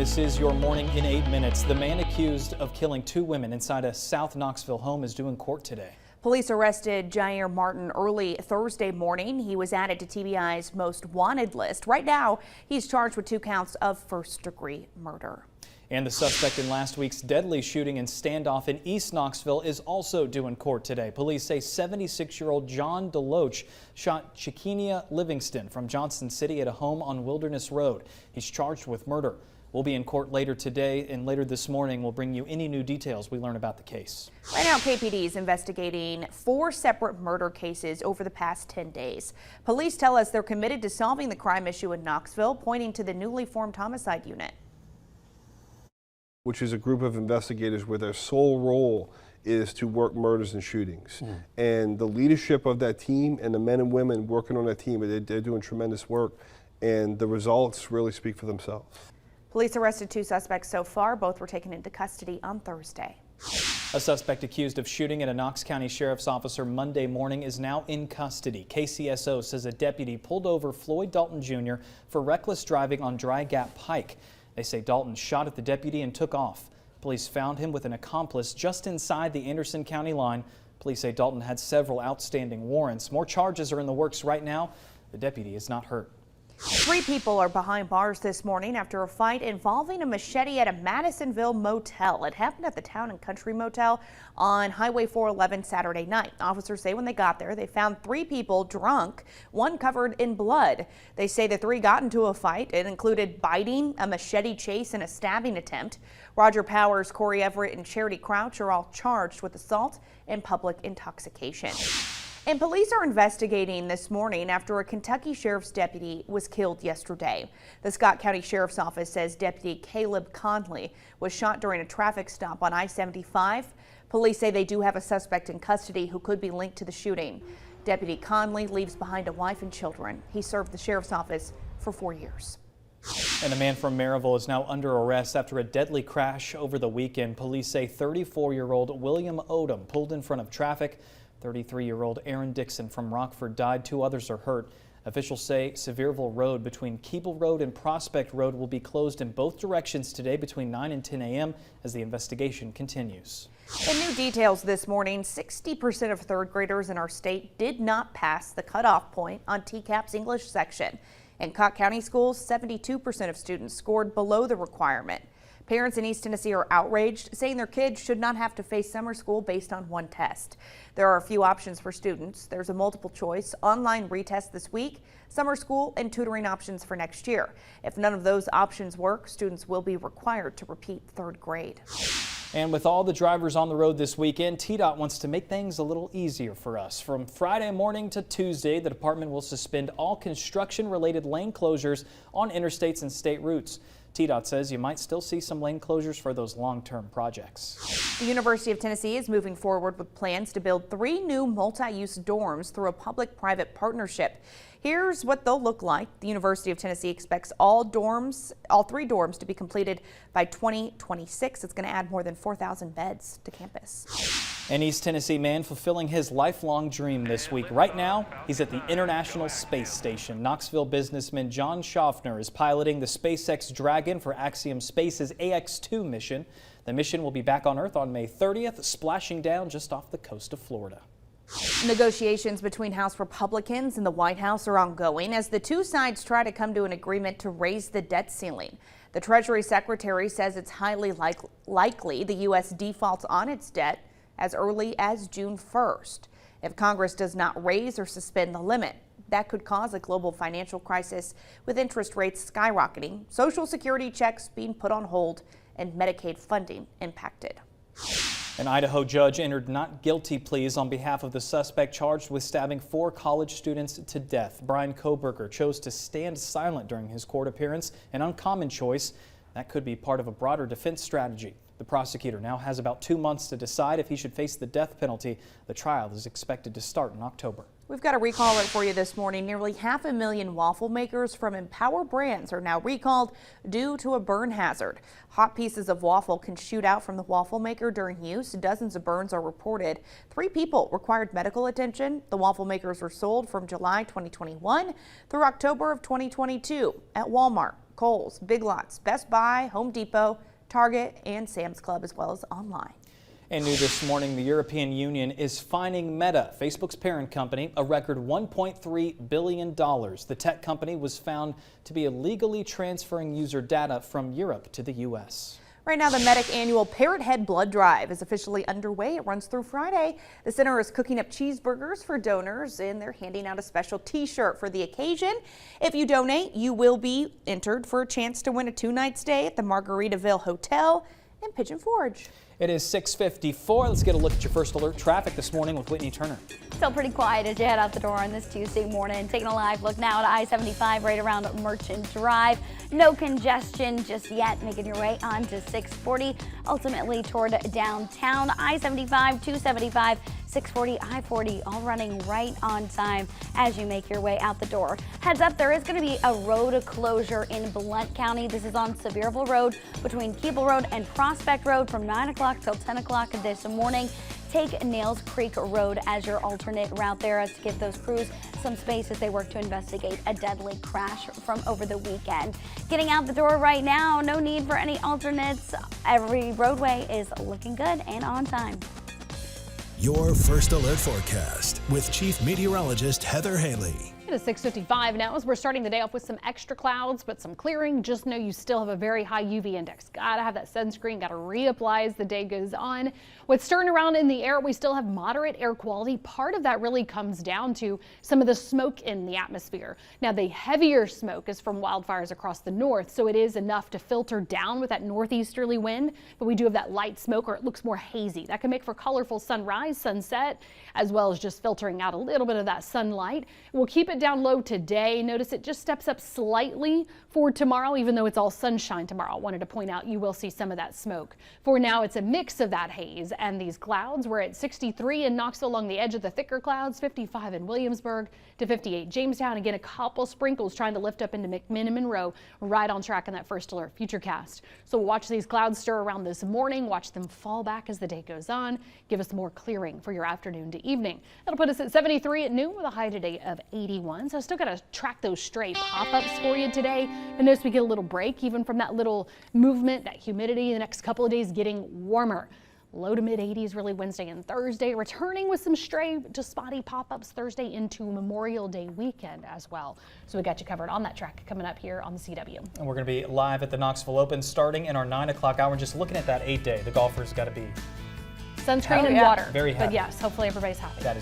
This is your morning in 8 minutes. The man accused of killing two women inside a South Knoxville home is due in court today. Police arrested Jair Martin early Thursday morning. He was added to TBI's most wanted list. Right now, he's charged with 2 counts of first-degree murder. And the suspect in last week's deadly shooting and standoff in East Knoxville is also due in court today. Police say 76-year-old John DeLoach shot Chiquenia Livingston from Johnson City at a home on Wilderness Road. He's charged with murder. We'll be in court later today, and later this morning we'll bring you any new details we learn about the case. Right now, KPD is investigating 4 separate murder cases over the past 10 days. Police tell us they're committed to solving the crime issue in Knoxville, pointing to the newly formed homicide unit, which is a group of investigators where their sole role is to work murders and shootings. And the leadership of that team and the men and women working on that team, they're doing tremendous work, and the results really speak for themselves. Police arrested 2 suspects so far. Both were taken into custody on Thursday. A suspect accused of shooting at a Knox County Sheriff's officer Monday morning is now in custody. KCSO says a deputy pulled over Floyd Dalton Jr. for reckless driving on Dry Gap Pike. They say Dalton shot at the deputy and took off. Police found him with an accomplice just inside the Anderson County line. Police say Dalton had several outstanding warrants. More charges are in the works right now. The deputy is not hurt. 3 people are behind bars this morning after a fight involving a machete at a Madisonville motel. It happened at the Town and Country Motel on Highway 411 Saturday night. Officers say when they got there, they found 3 people drunk, 1 covered in blood. They say the 3 got into a fight. It included biting, a machete chase, and a stabbing attempt. Roger Powers, Corey Everett, and Charity Crouch are all charged with assault and public intoxication. And police are investigating this morning after a Kentucky Sheriff's deputy was killed yesterday. The Scott County Sheriff's Office says Deputy Caleb Conley was shot during a traffic stop on I-75. Police say they do have a suspect in custody who could be linked to the shooting. Deputy Conley leaves behind a wife and children. He served the Sheriff's Office for 4 years. And a man from Maryville is now under arrest after a deadly crash over the weekend. Police say 34-year-old William Odom pulled in front of traffic. 33-year-old Aaron Dixon from Rockford died. 2 others are hurt. Officials say Sevierville Road between Keeble Road and Prospect Road will be closed in both directions today between 9 and 10 a.m. as the investigation continues. In new details this morning, 60% of 3rd graders in our state did not pass the cutoff point on TCAP's English section. In Cott County schools, 72% of students scored below the requirement. Parents in East Tennessee are outraged, saying their kids should not have to face summer school based on 1 test. There are a few options for students. There's a multiple choice online retest this week, summer school, and tutoring options for next year. If none of those options work, students will be required to repeat 3rd grade. And with all the drivers on the road this weekend, TDOT wants to make things a little easier for us. From Friday morning to Tuesday, the department will suspend all construction-related lane closures on interstates and state routes. TDOT says you might still see some lane closures for those long-term projects. The University of Tennessee is moving forward with plans to build 3 new multi-use dorms through a public-private partnership. Here's what they'll look like. The University of Tennessee expects all 3 dorms to be completed by 2026. It's going to add more than 4,000 beds to campus. An East Tennessee man fulfilling his lifelong dream this week. Right now, he's at the International Space Station. Knoxville businessman John Schaffner is piloting the SpaceX Dragon for Axiom Space's AX-2 mission. The mission will be back on Earth on May 30th, splashing down just off the coast of Florida. Negotiations between House Republicans and the White House are ongoing as the 2 sides try to come to an agreement to raise the debt ceiling. The Treasury Secretary says it's highly likely the U.S. defaults on its debt as early as June 1st. If Congress does not raise or suspend the limit, that could cause a global financial crisis with interest rates skyrocketing, Social Security checks being put on hold, and Medicaid funding impacted. An Idaho judge entered not guilty pleas on behalf of the suspect charged with stabbing 4 college students to death. Brian Koberger chose to stand silent during his court appearance, an uncommon choice that could be part of a broader defense strategy. The prosecutor now has about 2 months to decide if he should face the death penalty. The trial is expected to start in October. We've got a recall alert for you this morning. Nearly 500,000 waffle makers from Empower Brands are now recalled due to a burn hazard. Hot pieces of waffle can shoot out from the waffle maker during use. Dozens of burns are reported. 3 people required medical attention. The waffle makers were sold from July 2021 through October of 2022 at Walmart, Kohl's, Big Lots, Best Buy, Home Depot, Target, and Sam's Club, as well as online. And new this morning, the European Union is fining Meta, Facebook's parent company, a record $1.3 billion. The tech company was found to be illegally transferring user data from Europe to the U.S. Right now, the Medic annual Parrot Head Blood Drive is officially underway. It runs through Friday. The center is cooking up cheeseburgers for donors, and they're handing out a special T-shirt for the occasion. If you donate, you will be entered for a chance to win a 2-night stay at the Margaritaville Hotel in Pigeon Forge. It is 6:54. Let's get a look at your first alert traffic this morning with Whitney Turner. Still pretty quiet as you head out the door on this Tuesday morning. Taking a live look now at I-75 right around Merchant Drive. No congestion just yet, making your way on to 640, ultimately toward downtown. I-75, 275, 640, I-40, all running right on time as you make your way out the door. Heads up, there is going to be a road closure in Blount County. This is on Sevierville Road between Keeble Road and Prospect Road from 9 o'clock till 10 o'clock this morning. Take Nails Creek Road as your alternate route there to give those crews some space as they work to investigate a deadly crash from over the weekend. Getting out the door right now, no need for any alternates. Every roadway is looking good and on time. Your first alert forecast with Chief Meteorologist Heather Haley. It is 6:55 now as we're starting the day off with some extra clouds, but some clearing. Just know you still have a very high UV index. Gotta have that sunscreen, gotta reapply as the day goes on. With stirring around in the air, we still have moderate air quality. Part of that really comes down to some of the smoke in the atmosphere. Now, the heavier smoke is from wildfires across the north, so it is enough to filter down with that northeasterly wind, but we do have that light smoke, or it looks more hazy. That can make for colorful sunrise, sunset, as well as just filtering out a little bit of that sunlight. We'll keep it down low today. Notice it just steps up slightly for tomorrow, even though it's all sunshine tomorrow. I wanted to point out you will see some of that smoke. For now, it's a mix of that haze and these clouds. We're at 63 in Knoxville along the edge of the thicker clouds, 55 in Williamsburg to 58 Jamestown. Again, a couple sprinkles trying to lift up into McMinn and Monroe, right on track in that first alert futurecast. So we'll watch these clouds stir around this morning, watch them fall back as the day goes on, give us more clearing for your afternoon to evening. That'll put us at 73 at noon with a high today of 81. So I still got to track those stray pop-ups for you today. And notice we get a little break even from that little movement, that humidity. The next couple of days getting warmer. Low to mid 80s really Wednesday and Thursday, returning with some stray to spotty pop-ups Thursday into Memorial Day weekend as well. So we got you covered on that track coming up here on the CW. And we're going to be live at the Knoxville Open starting in our 9 o'clock hour. Just looking at that 8-day, the golfers got to be Sunscreen and yeah, water. Very happy. But yes, hopefully everybody's happy. That is